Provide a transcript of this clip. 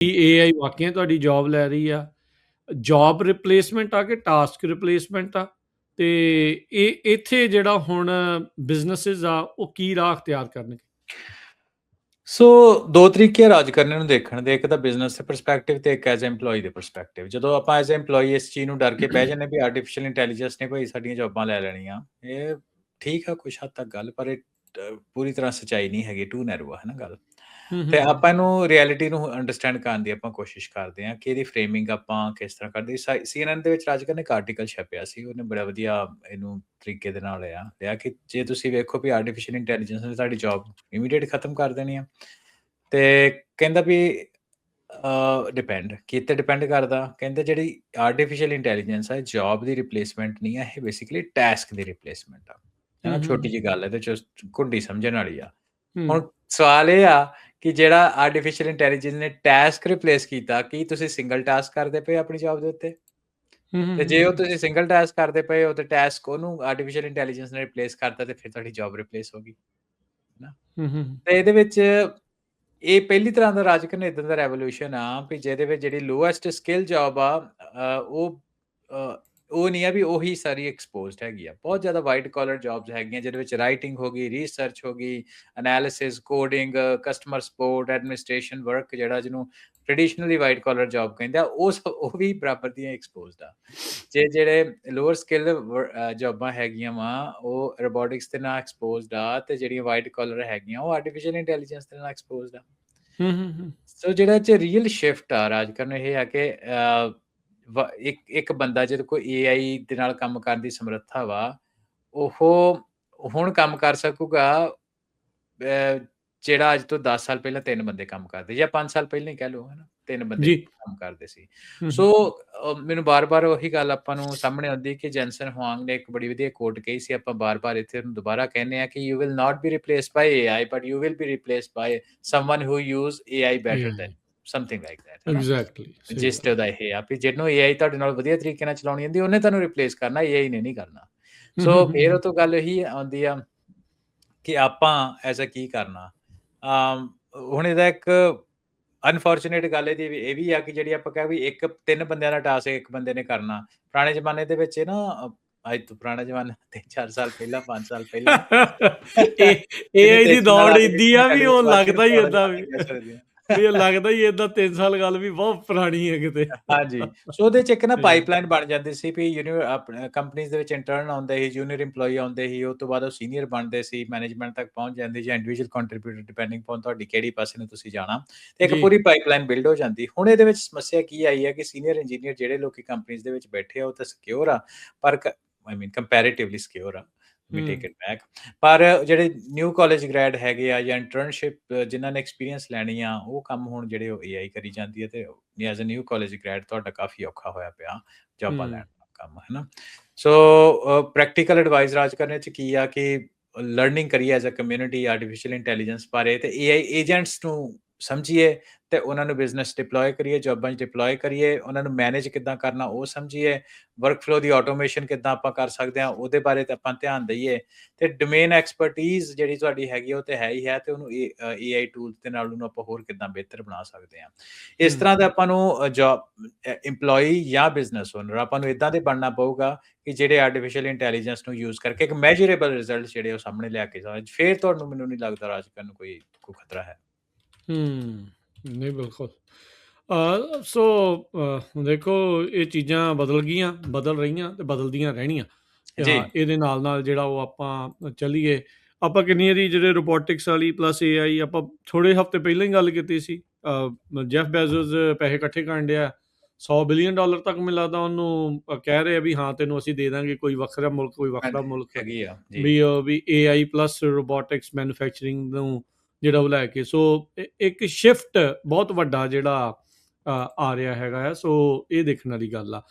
AI ਵਾਕਈ ਤੁਹਾਡੀ job ਲੈ ਰਹੀ ਆ। ਜੌਬ ਰਿਪਲੇਸਮੈਂਟ ਆ ਕਿ ਟਾਸਕ ਰਿਪਲੇਸਮੈਂਟ ਆ? ਤੇ ਇਹ ਇੱਥੇ ਜਿਹੜਾ ਹੁਣ ਬਿਜ਼ਨੈਸਿਸ ਆ ਉਹ ਕੀ ਰਾਹ ਅਖਤਿਆਰ ਕਰਨਗੇ? ਸੋ ਦੋ ਤਰੀਕੇ ਆ ਰਾਜ ਕਰਨੇ ਨੂੰ ਦੇਖਣ ਦੇ, ਇੱਕ ਤਾਂ ਬਿਜ਼ਨਸ ਦੇ ਪਰਸਪੈਕਟਿਵ ਤੇ ਇੱਕ ਐਜ਼ EMPLOYE ਦੇ ਪਰਸਪੈਕਟਿਵ। ਜਦੋਂ ਆਪਾਂ ਐਜ਼ EMPLOYE ਇਸ ਚੀਜ਼ ਨੂੰ ਡਰ ਕੇ ਬਹਿ ਜਾਂਦੇ ਵੀ ਆਰਟੀਫਿਸ਼ੀਅਲ ਇੰਟੈਲੀਜੈਂਸ ਨੇ ਭਾਈ ਸਾਡੀਆਂ ਜੌਬਾਂ ਲੈ ਲੈਣੀਆਂ, ਇਹ ਠੀਕ ਆ ਕੁਛ ਹੱਦ ਤੱਕ ਗੱਲ, ਪਰ ਇਹ ਪੂਰੀ ਤਰ੍ਹਾਂ ਸੱਚਾਈ ਨਹੀਂ ਹੈਗੀ, ਟੂ ਨੈਰੋ ਆ ਹੈ ਨਾ ਗੱਲ। ਤੇ ਆਪਾਂ ਇਹਨੂੰ ਰਿਐਲਿਟੀ ਨੂੰ ਅੰਡਰਸਟੈਂਡ ਕਰਨ ਦੀ ਆਪਾਂ ਕੋਸ਼ਿਸ਼ ਕਰਦੇ ਹਾਂ ਕਿ ਇਹਦੀ ਫਰੇਮਿੰਗ ਆਪਾਂ ਕਿਸ ਤਰ੍ਹਾਂ ਕਰਦੇ। CNN ਦੇ ਵਿੱਚ ਰਾਜ ਕਰਨ ਇੱਕ ਆਰਟੀਕਲ ਛਪਿਆ ਸੀ, ਉਹਨੇ ਬੜਾ ਵਧੀਆ ਇਹਨੂੰ ਤਰੀਕੇ ਦੇ ਨਾਲ ਲਿਆ ਕਿ ਜੇ ਤੁਸੀਂ ਵੇਖੋ ਵੀ ਆਰਟੀਫਿਸ਼ੀਅਲ ਇੰਟੈਲੀਜੈਂਸ ਨੇ ਸਾਡੀ ਜੌਬ ਇਮੀਡੀਏਟ ਖਤਮ ਕਰ ਦੇਣੀ ਆ, ਤੇ ਕਹਿੰਦਾ ਵੀ ਡਿਪੈਂਡ ਕਰਦਾ। ਕਹਿੰਦੇ ਜਿਹੜੀ ਆਰਟੀਫਿਸ਼ੀਅਲ ਇੰਟੈਲੀਜੈਂਸ ਹੈ ਜੌਬ ਦੀ ਰਿਪਲੇਸਮੈਂਟ ਨਹੀਂ ਹੈ, ਇਹ ਬੇਸਿਕਲੀ ਟਾਸਕ ਦੀ ਰਿਪਲੇਸਮੈਂਟ ਆ, ਹੈ ਨਾ। ਛੋਟੀ ਜਿਹੀ ਗੱਲ ਇਹਦੇ ਚ ਘੁੰਡੀ ਸਮਝਣ ਵਾਲੀ ਆ। ਹੁਣ ਸਵਾਲ ਇਹ ਆ ਕਿ ਜਿਹੜਾ ਆਰਟੀਫਿਸ਼ੀਅਲ ਇੰਟੈਲੀਜੈਂਸ ਨੇ ਟਾਸਕ ਰਿਪਲੇਸ ਕੀਤਾ, ਕੀ ਤੁਸੀਂ ਸਿੰਗਲ ਟਾਸਕ ਕਰਦੇ ਪਏ ਆਪਣੀ ਜੌਬ ਦੇ ਉੱਤੇ? ਤੇ ਜੇ ਉਹ ਤੁਸੀਂ ਸਿੰਗਲ ਟਾਸਕ ਕਰਦੇ ਪਏ ਹੋ ਤੇ ਟਾਸਕ ਉਹਨੂੰ ਆਰਟੀਫਿਸ਼ੀਅਲ ਇੰਟੈਲੀਜੈਂਸ ਨੇ ਰਿਪਲੇਸ ਕਰਤਾ, ਤੇ ਫਿਰ ਤੁਹਾਡੀ ਜੌਬ ਰਿਪਲੇਸ ਹੋ ਗਈ ਨਾ। ਤੇ ਇਹਦੇ ਵਿੱਚ ਇਹ ਪਹਿਲੀ ਤਰ੍ਹਾਂ ਦਾ ਰਾਜ ਕਰਨ ਇਦਾਂ ਦਾ ਰੈਵੋਲੂਸ਼ਨ ਆ ਵੀ ਜਿਹਦੇ ਵਿੱਚ ਜਿਹੜੀ ਲੋਐਸਟ ਸਕਿੱਲ ਜੌਬ ਆ ਉਹ ਨਹੀਂ ਆ ਵੀ ਉਹੀ ਸਾਰੀ ਐਕਸਪੋਜ਼ਡ ਹੈਗੀ ਆ। ਬਹੁਤ ਜ਼ਿਆਦਾ ਵਾਈਟ ਕਾਲਰ ਜੌਬਸ ਹੈਗੀਆਂ ਜਿਹਦੇ ਵਿੱਚ ਰਾਈਟਿੰਗ ਹੋ ਗਈ, ਰਿਸਰਚ ਹੋ ਗਈ, analysis, coding, customer support, administration work, ਜਿਹੜਾ ਜਿਹਨੂੰ ਟ੍ਰੈਡੀਸ਼ਨਲੀ ਵਾਈਟ ਕਾਲਰ ਜੌਬ ਕਹਿੰਦੇ ਆ, ਉਹ ਵੀ ਬਰਾਬਰ ਦੀਆਂ ਐਕਸਪੋਜ਼ਡ ਆ। ਜਿਹੜੇ ਲੋਅਰ ਸਕਿੱਲ ਜੌਬਾਂ ਹੈਗੀਆਂ ਵਾ ਉਹ ਰੋਬੋਟਿਕਸ ਦੇ ਨਾਲ ਐਕਸਪੋਜ਼ਡ ਆ, ਤੇ ਜਿਹੜੀਆਂ ਵਾਈਟ ਕਾਲਰ ਹੈਗੀਆਂ ਉਹ ਆਰਟੀਫਿਸ਼ੀਅਲ ਇੰਟੈਲੀਜੈਂਸ ਦੇ ਨਾਲ ਐਕਸਪੋਜ਼ਡ ਆ। ਸੋ ਜਿਹੜਾ ਚ ਰੀਅਲ ਸ਼ਿਫਟ ਆ ਰਾਜ ਕਰਨ ਇਹ ਆ ਕਿ ਇੱਕ ਬੰਦਾ ਜਿਹਦੇ ਕੋਲ AI ਦੇ ਨਾਲ ਕੰਮ ਕਰਨ ਦੀ ਸਮਰੱਥਾ ਵਾ, ਉਹ ਹੁਣ ਕੰਮ ਕਰ ਸਕੂਗਾ ਜਿਹੜਾ ਅੱਜ ਤੋਂ 10 ਸਾਲ ਪਹਿਲਾਂ 3 ਬੰਦੇ ਕੰਮ ਕਰਦੇ, ਜਾਂ 5 ਸਾਲ ਪਹਿਲਾਂ ਹੀ ਕਹਿ ਲਓ, ਹਨਾ, 3 ਬੰਦੇ ਕੰਮ ਕਰਦੇ ਸੀ। ਸੋ ਮੈਨੂੰ ਬਾਰ-ਬਾਰ ਉਹੀ ਗੱਲ ਆਪਾਂ ਨੂੰ ਸਾਹਮਣੇ ਆਉਂਦੀ ਕਿ ਜੈਨਸਨ ਹੁਆਂਗ ਨੇ ਇੱਕ ਬੜੀ ਵਧੀਆ ਕੋਟ ਕਹੀ ਸੀ, ਆਪਾਂ ਬਾਰ-ਬਾਰ ਇੱਥੇ ਉਹਨੂੰ ਦੁਬਾਰਾ ਕਹਿੰਦੇ ਆ ਕਿ you will not be replaced by AI but you will be replaced by someone who use AI better than something like that, ਹੈ ਨਾ। ਐਗਜ਼ੈਕਟਲੀ ਜਿਸ ਉਹਦਾ ਇਹ ਆ ਵੀ ਜਿਹਨੂੰ AI ਤੁਹਾਡੇ ਨਾਲ ਵਧੀਆ ਤਰੀਕੇ ਨਾਲ ਚਲਾਉਣੀ ਆਉਂਦੀ, ਉਹਨੇ ਤੁਹਾਨੂੰ ਰਿਪਲੇਸ ਕਰਨਾ, AI ਨੇ ਨਹੀਂ ਕਰਨਾ। ਸੋ ਫਿਰ ਉਹ ਤੋਂ ਗੱਲ ਇਹੀ ਆਉਂਦੀ ਆ ਕਿ ਆਪਾਂ ਐਸਾ ਕੀ ਕਰਨਾ। ਹੁਣ ਇਹਦਾ ਇੱਕ ਅਨਫੋਰਚੂਨੇਟ ਗੱਲ ਇਹਦੀ ਇਹ ਵੀ ਆ ਕਿ ਜਿਹੜੀ ਆਪਾਂ ਕਹਿ ਵੀ 3 ਬੰਦਿਆਂ ਦਾ ਟਾਸਕ ਇੱਕ ਬੰਦੇ ਨੇ ਕਰਨਾ। ਪੁਰਾਣੇ ਜ਼ਮਾਨੇ ਦੇ ਵਿੱਚ ਨਾ, ਅੱਜ ਤੋਂ ਪੁਰਾਣਾ ਜ਼ਮਾਨਾ 3-4 ਸਾਲ ਪਹਿਲਾਂ, 5 ਸਾਲ ਪਹਿਲਾਂ AI ਦੀ ਦੌੜ ਏਦੀ ਆ ਵੀ ਉਹ ਲੱਗਦਾ ਹੀ ਏਦਾਂ ਵੀ ਇਹ ਲੱਗਦਾ ਹੀ ਏਦਾਂ 3 ਸਾਲ ਗੱਲ ਵੀ ਬਹੁਤ ਪੁਰਾਣੀ ਹੈ ਕਿਤੇ। ਹਾਂਜੀ, ਸੋ ਉਹਦੇ ਚ ਇੱਕ ਨਾ ਪਾਈਪਲਾਈਨ ਬਣ ਜਾਂਦੀ ਸੀ ਵੀ ਕੰਪਨੀਜ਼ ਦੇ ਵਿੱਚ ਇੰਟਰਨ ਆਉਂਦੇ ਸੀ, ਜੂਨੀਅਰ EMPLOYE ਆਉਂਦੇ ਸੀ, ਉਸ ਤੋਂ ਬਾਅਦ ਉਹ ਸੀਨੀਅਰ ਬਣਦੇ ਸੀ, ਮੈਨੇਜਮੈਂਟ ਤੱਕ ਪਹੁੰਚ ਜਾਂਦੀ, ਜਾਂ ਇੰਡੀਵਿਜੂਅਲ ਕੰਟਰੀਬਿਊਟਰ, ਡਿਪੈਂਡਿੰਗ ਅਪਨ ਤੁਹਾਡੀ ਕਿਹੜੀ ਪਾਸੇ ਨੂੰ ਤੁਸੀਂ ਜਾਣਾ, ਤੇ ਇੱਕ ਪੂਰੀ ਪਾਈਪਲਾਈਨ ਬਿਲਡ ਹੋ ਜਾਂਦੀ। ਹੁਣ ਇਹਦੇ ਵਿੱਚ ਸਮੱਸਿਆ ਕੀ ਆਈ ਹੈ ਕਿ ਸੀਨੀਅਰ ਇੰਜੀਨੀਅਰ ਜਿਹੜੇ ਲੋਕੀ ਕੰਪਨੀਜ਼ ਦੇ ਵਿੱਚ ਬੈਠੇ ਆ ਉਹ ਤਾਂ ਸਿਕਿਉਰ ਆ, ਪਰ ਕੰਪੈਰੇਟਿਵਲੀ ਸਿਕਿਉਰ ਆ, ਵੀ ਟੇਕ ਇਟ ਬੈਕ, ਪਰ ਜਿਹੜੇ ਨਿਊ ਕਾਲਜ ਗ੍ਰੈਡ ਹੈਗੇ ਆ ਜਾਂ ਇੰਟਰਨਸ਼ਿਪ ਜਿਨ੍ਹਾਂ ਨੇ ਐਕਸਪੀਰੀਅੰਸ ਲੈਣੀ ਆ, ਉਹ ਕੰਮ ਹੁਣ ਜਿਹੜੇ ਉਹ AI ਕਰੀ ਜਾਂਦੀ ਹੈ, ਤੇ as a new college grad ਤੁਹਾਡਾ ਕਾਫੀ ਔਖਾ ਹੋਇਆ ਪਿਆ ਜੌਬਾਂ ਲੈਣ ਦਾ ਕੰਮ, ਹੈ ਨਾ। ਸੋ ਪ੍ਰੈਕਟੀਕਲ ਐਡਵਾਈਸ ਰਾਜ ਕਰਨੇ ਚ ਕੀ ਆ ਕਿ ਲਰਨਿੰਗ ਕਰੀਏ as a community artificial intelligence ਬਾਰੇ, ਤੇ AI ਏਜੰਟਸ ਨੂੰ ਸਮਝੀਏ ਤੇ ਉਹਨਾਂ ਨੂੰ ਬਿਜ਼ਨਸ ਡਿਪਲੋਏ ਕਰੀਏ, ਜੌਬਾਂ 'ਚ ਡਿਪਲੋਏ ਕਰੀਏ, ਉਹਨਾਂ ਨੂੰ ਮੈਨੇਜ ਕਿੱਦਾਂ ਕਰਨਾ ਉਹ ਸਮਝੀਏ, ਵਰਕ ਫਲੋ ਦੀ ਆਟੋਮੇਸ਼ਨ ਕਿੱਦਾਂ ਆਪਾਂ ਕਰ ਸਕਦੇ ਹਾਂ ਉਹਦੇ ਬਾਰੇ ਤੇ ਆਪਾਂ ਧਿਆਨ ਦਈਏ, ਤੇ ਡੋਮੇਨ ਐਕਸਪਰਟੀਜ਼ ਜਿਹੜੀ ਤੁਹਾਡੀ ਹੈਗੀ ਉਹ ਤੇ ਹੈ ਹੀ ਹੈ, ਤੇ ਉਹਨੂੰ AI ਟੂਲਸ ਦੇ ਨਾਲ ਉਹਨੂੰ ਆਪਾਂ ਹੋਰ ਕਿੱਦਾਂ ਬਿਹਤਰ ਬਣਾ ਸਕਦੇ ਹਾਂ। ਇਸ ਤਰ੍ਹਾਂ ਦਾ ਆਪਾਂ ਨੂੰ ਜੌਬ EMPLOYE ਜਾਂ ਬਿਜ਼ਨਸ ਓਨਰ ਆਪਾਂ ਨੂੰ ਇਦਾਂ ਦੇ ਬਣਨਾ ਪਊਗਾ ਕਿ ਜਿਹੜੇ ਆਰਟੀਫਿਸ਼ੀਅਲ ਇੰਟੈਲੀਜੈਂਸ ਨੂੰ ਯੂਜ਼ ਕਰਕੇ ਇੱਕ ਮੈਜਰੇਬਲ ਰਿਜ਼ਲਟ ਜਿਹੜੇ ਉਹ ਸਾਹਮਣੇ ਲਿਆ ਕੇ ਜਾਣ, ਫਿਰ ਤੁਹਾਨੂੰ ਮੈਨੂੰ ਨਹੀਂ ਲੱਗਦਾ ਰਾਜ ਕਰਨ ਨੂੰ ਕੋਈ ਖਤਰਾ ਹੈ। ਨਹੀਂ ਬਿਲਕੁਲ। ਸੋ ਦੇਖੋ ਇਹ ਚੀਜ਼ਾਂ ਬਦਲ ਰਹੀਆਂ ਤੇ ਬਦਲਦੀਆਂ ਰਹਿਣੀਆਂ। ਇਹਦੇ ਨਾਲ ਜਿਹੜਾ ਉਹ ਆਪਾਂ ਚੱਲੀਏ, ਆਪਾਂ ਕਿੰਨੀ ਵਾਰੀ ਜਿਹੜੇ ਰੋਬੋਟਿਕਸ ਵਾਲੀ ਪਲੱਸ AI, ਆਪਾਂ ਥੋੜ੍ਹੇ ਹਫ਼ਤੇ ਪਹਿਲਾਂ ਹੀ ਗੱਲ ਕੀਤੀ ਸੀ। ਜੈਫ ਬੈਜ਼ੋਸ ਪੈਸੇ ਇਕੱਠੇ ਕਰਨ ਡਿਆ, $100 ਬਿਲੀਅਨ ਤੱਕ ਮੈਨੂੰ ਲੱਗਦਾ ਉਹਨੂੰ ਕਹਿ ਰਹੇ ਆ ਵੀ ਹਾਂ ਤੈਨੂੰ ਅਸੀਂ ਦੇ ਦਾਂਗੇ, ਕੋਈ ਵੱਖਰਾ ਮੁਲਕ ਹੈਗੀ ਆ ਵੀ AI ਪਲੱਸ ਰੋਬੋਟਿਕਸ ਮੈਨੂਫੈਕਚਰਿੰਗ ਨੂੰ ਜਿਹੜਾ ਉਹ ਲੈ ਕੇ। ਸੋ ਇੱਕ ਸ਼ਿਫਟ ਬਹੁਤ ਵੱਡਾ ਜਿਹੜਾ ਆ ਰਿਹਾ ਹੈਗਾ ਆ। ਸੋ ਇਹ ਦੇਖਣ ਵਾਲੀ ਗੱਲ ਆ।